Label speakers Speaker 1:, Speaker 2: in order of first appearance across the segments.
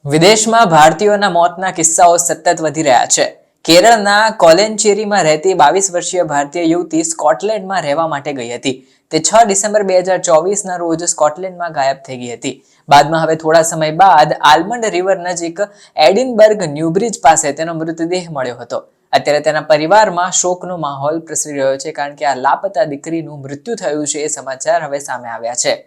Speaker 1: વિદેશમાં ભારતીયોના મોતના કિસ્સાઓ સતત વધી રહ્યા છે. કેરળના કોલેન્ચેરીમાં રહેતી 22 વર્ષીય ભારતીય યુવતી સ્કોટલેન્ડમાં રહેવા માટે ગઈ હતી. તે 6 ડિસેમ્બર 2024ના રોજ સ્કોટલેન્ડમાં ગાયબ થઈ ગઈ હતી. બાદમાં હવે થોડા સમય બાદ આલ્મન્ડ રિવર નજીક એડિનબર્ગ ન્યૂબ્રિજ પાસે તેનો મૃતદેહ મળ્યો હતો. અત્યારે તેના પરિવારમાં શોકનો માહોલ પ્રસરી રહ્યો છે, કારણ કે આ લાપતા દીકરીનું મૃત્યુ થયું છે એ સમાચાર હવે સામે આવ્યા છે.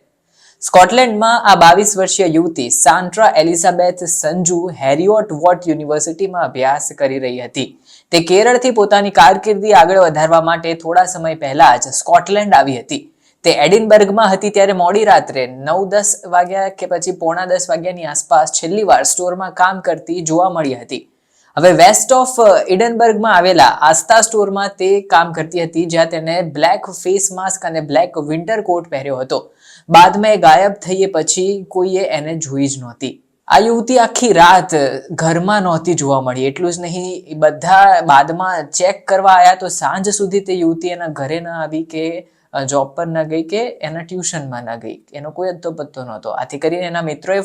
Speaker 1: સ્કોટલેન્ડમાં આ 22 વર્ષીય યુવતી સાન્ટ્રા એલિઝાબેથ સંજુ હેરિયોટ વોટ યુનિવર્સિટીમાં અભ્યાસ કરી રહી હતી. તે કેરળથી પોતાની કારકિર્દી આગળ વધારવા માટે થોડા સમય પહેલા જ સ્કોટલેન્ડ આવી હતી. તે એડિનબર્ગમાં હતી ત્યારે મોડી રાત્રે 9-10 વાગ્યા કે પછી 9:45 વાગ્યાની આસપાસ છેલ્લી વાર સ્ટોરમાં કામ કરતી જોવા મળી હતી. હવે વેસ્ટ ઓફ એડિનબર્ગમાં આવેલા આસ્થા સ્ટોરમાં તે કામ કરતી હતી, જ્યાં તેને બ્લેક ફેસ માસ્ક અને બ્લેક વિન્ટર કોટ પહેર્યો હતો. બાદમાં એ ગાયબ થઈ પછી કોઈએ એને જોઈ જ નહોતી. આ યુવતી આખી રાત ઘરમાં નહોતી જોવા મળી. એટલું જ નહીં, બધા બાદમાં ચેક કરવા આવ્યા તો સાંજ સુધી તે યુવતી એના ઘરે ન આવી કે જોબ પર ન ગઈ કે એના ટ્યુશનમાં ન ગઈ. એનો કોઈ અતો પત્તો નહોતો. આથી કરીને એના મિત્રોએ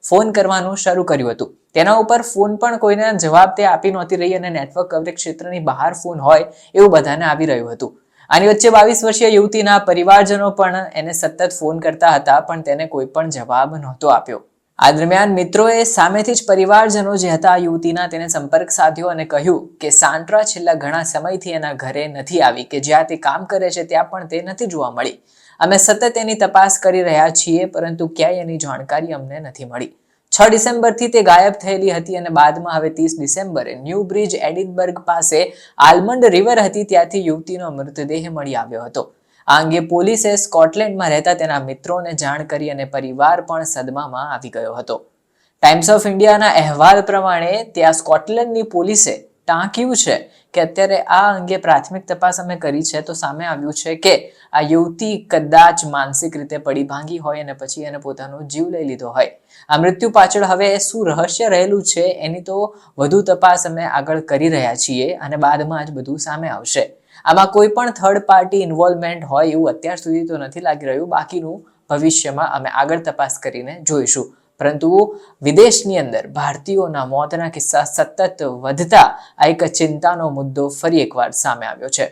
Speaker 1: ફોન કરવાનું શરૂ કર્યું હતું. તેના ઉપર ફોન પણ કોઈને જવાબ તે આપી નહોતી રહી અને નેટવર્ક કવરેજ ક્ષેત્રની બહાર ફોન હોય એવું બધાને આવી રહ્યું હતું. આની વચ્ચે 22 વર્ષીય યુવતીના પરિવારજનો પણ એને સતત ફોન કરતા હતા, પણ તેને કોઈ પણ જવાબ નહોતો આપ્યો. આ દરમિયાન મિત્રોએ સામેથી જ પરિવારજનો જે હતા આ યુવતીના તેને સંપર્ક સાધ્યો અને કહ્યું કે સાન્ટ્રા છેલ્લા ઘણા સમયથી એના ઘરે નથી આવી, કે જ્યાં તે કામ કરે છે ત્યાં પણ તે નથી જોવા મળી. અમે સતત એની તપાસ કરી રહ્યા છીએ, પરંતુ ક્યાંય એની જાણકારી અમને નથી મળી. 6 ડિસેમ્બરથી તે ગાયબ થયેલી હતી અને બાદમાં હવે 30 ડિસેમ્બરે ન્યૂબ્રિજ એડિનબર્ગ પાસે આલ્મન્ડ રિવર હતી, ત્યાંથી યુવતીનો મૃતદેહ મળી આવ્યો હતો. આ અંગે પોલીસે સ્કોટલેન્ડમાં રહેતા તેના મિત્રોને જાણ કરી અને પરિવાર પણ સદમામાં આવી ગયો હતો. ટાઈમ્સ ઓફ ઇન્ડિયાના અહેવાલ પ્રમાણે ત્યાં સ્કોટલેન્ડની પોલીસે ટાંક્યું છે કે અત્યારે આ અંગે પ્રાથમિક તપાસ અમે કરી છે, તો સામે આવ્યું છે કે આ યુવતી કદાચ માનસિક રીતે પડી ભાંગી હોય અને પછી એને પોતાનો જીવ લઈ લીધો હોય. આ મૃત્યુ પાછળ હવે શું રહસ્ય રહેલું છે એની તો વધુ તપાસ અમે આગળ કરી રહ્યા છીએ અને બાદમાં જ બધું સામે આવશે. આમાં કોઈ પણ થર્ડ પાર્ટી ઇન્વોલ્વમેન્ટ હોય એવું અત્યાર સુધી તો નથી લાગી રહ્યું. બાકીનું ભવિષ્યમાં અમે આગળ તપાસ કરીને જોઈશું. પરંતુ વિદેશની અંદર ભારતીયોના મોતના કિસ્સા સતત વધતા આ એક ચિંતાનો મુદ્દો ફરી એકવાર સામે આવ્યો છે.